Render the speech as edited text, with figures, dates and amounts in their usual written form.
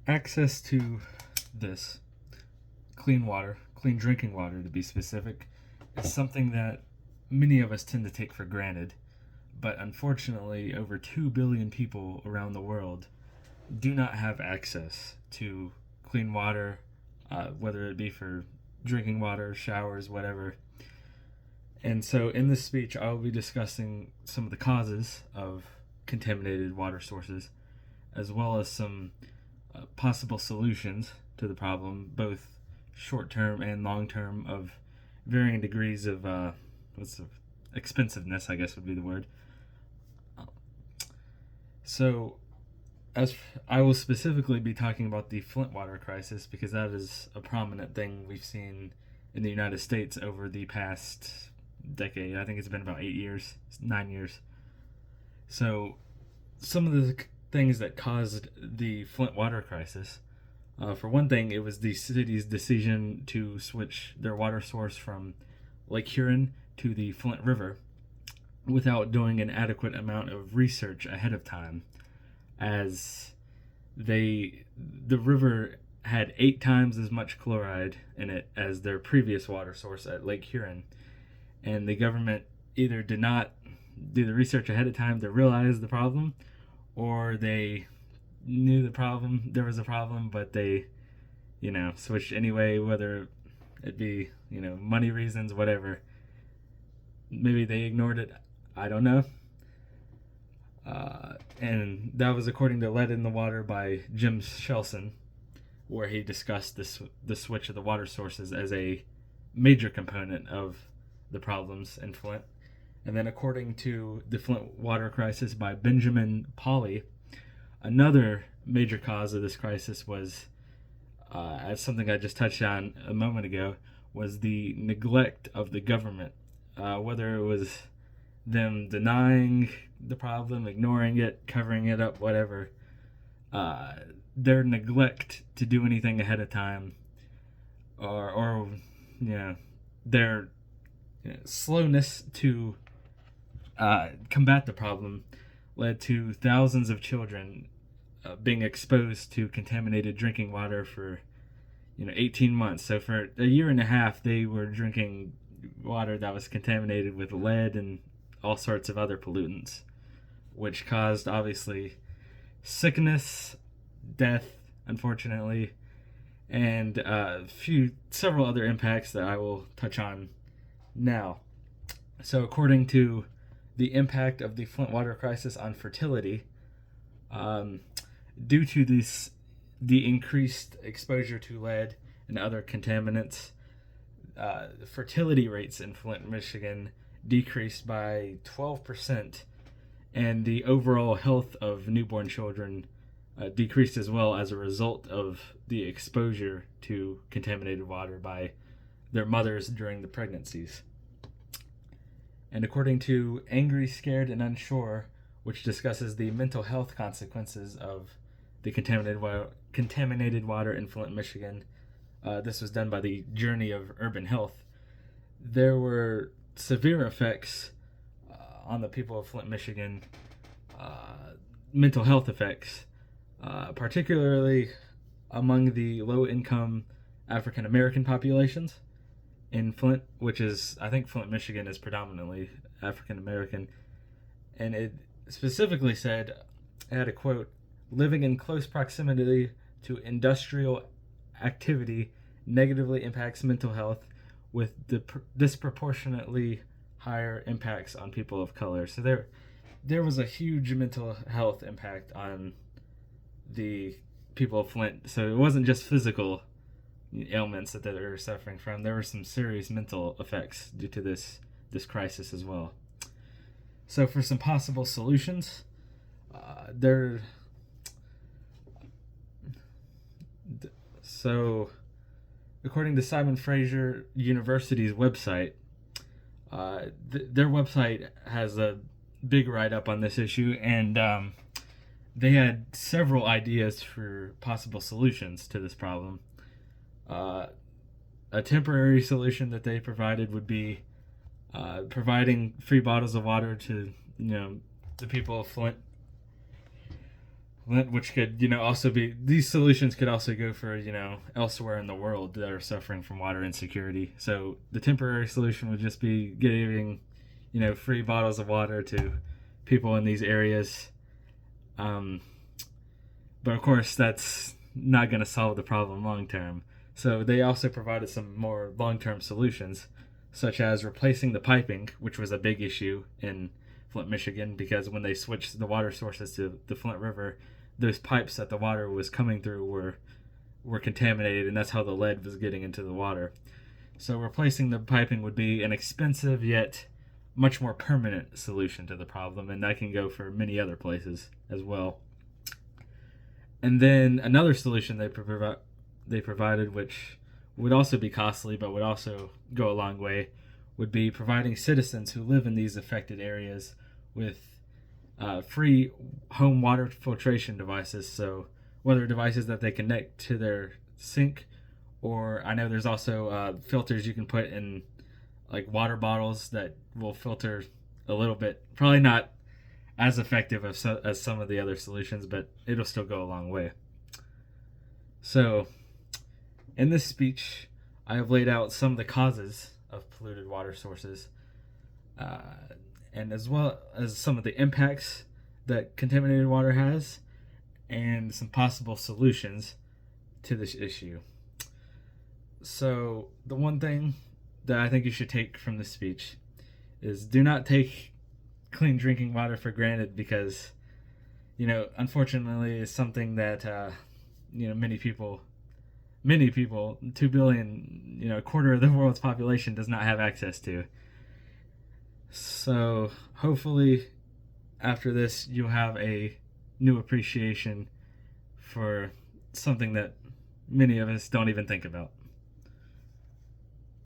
Access to this clean water, clean drinking water to be specific, is something that many of us tend to take for granted. But unfortunately, over 2 billion people around the world do not have access to clean water, whether it be for drinking water, showers, whatever. And so, in this speech, I will be discussing some of the causes of contaminated water sources, as well as some possible solutions to the problem, both short term and long term, of varying degrees of expensiveness, I guess would be the word. So, as I will specifically be talking about the Flint water crisis because that is a prominent thing we've seen in the United States over the past decade. I think it's been about 8 years, 9 years. So, some of the things that caused the Flint water crisis. For one thing, it was the city's decision to switch their water source from Lake Huron to the Flint River without doing an adequate amount of research ahead of time, as the river had 8 times as much chloride in it as their previous water source at Lake Huron, and the government either did not do the research ahead of time to realize the problem, or they knew there was a problem, but they, switched anyway, whether it be, money reasons, whatever. Maybe they ignored it. I don't know. And that was according to Lead in the Water by Jim Shelson, where he discussed the switch of the water sources as a major component of the problems in Flint. And then according to the Flint water crisis by Benjamin Pauley, another major cause of this crisis was, as something I just touched on a moment ago, was the neglect of the government. Whether it was them denying the problem, ignoring it, covering it up, whatever. Their neglect to do anything ahead of time, or their slowness to combat the problem led to thousands of children being exposed to contaminated drinking water for 18 months. So for a year and a half, they were drinking water that was contaminated with lead and all sorts of other pollutants, which caused, obviously, sickness, death, unfortunately, and several other impacts that I will touch on now. So according to the impact of the Flint water crisis on fertility, due to the increased exposure to lead and other contaminants, fertility rates in Flint, Michigan decreased by 12%, and the overall health of newborn children decreased as well as a result of the exposure to contaminated water by their mothers during the pregnancies. And according to Angry, Scared, and Unsure, which discusses the mental health consequences of the contaminated water in Flint, Michigan, this was done by the Journey of Urban Health. There were severe effects on the people of Flint, Michigan, mental health effects, particularly among the low-income African American populations in Flint, which is, I think Flint, Michigan is predominantly African American. And it specifically said, I had a quote, "Living in close proximity to industrial activity negatively impacts mental health with disproportionately higher impacts on people of color." So there was a huge mental health impact on the people of Flint. So it wasn't just physical ailments that they were suffering from. There were some serious mental effects due to this crisis as well. So for some possible solutions, according to Simon Fraser University's website, their website has a big write-up on this issue, and they had several ideas for possible solutions to this problem. A temporary solution that they provided would be providing free bottles of water to the people of Flint which could, also be, these solutions could also go for, elsewhere in the world that are suffering from water insecurity. So the temporary solution would just be giving, free bottles of water to people in these areas. But of course, that's not going to solve the problem long term. So they also provided some more long term solutions, such as replacing the piping, which was a big issue in Flint, Michigan, because when they switched the water sources to the Flint River, those pipes that the water was coming through were contaminated, and that's how the lead was getting into the water. So replacing the piping would be an expensive yet much more permanent solution to the problem, and that can go for many other places as well. And then another solution they provided, which would also be costly but would also go a long way, would be providing citizens who live in these affected areas with free home water filtration devices. So whether devices that they connect to their sink, or I know there's also filters you can put in like water bottles that will filter a little bit. Probably not as effective as some of the other solutions, but it'll still go a long way. So in this speech, I have laid out some of the causes of polluted water sources, and as well as some of the impacts that contaminated water has, and some possible solutions to this issue. So the one thing that I think you should take from this speech is do not take clean drinking water for granted, because unfortunately, it's something that many people, 2 billion, a quarter of the world's population does not have access to. So hopefully after this you'll have a new appreciation for something that many of us don't even think about.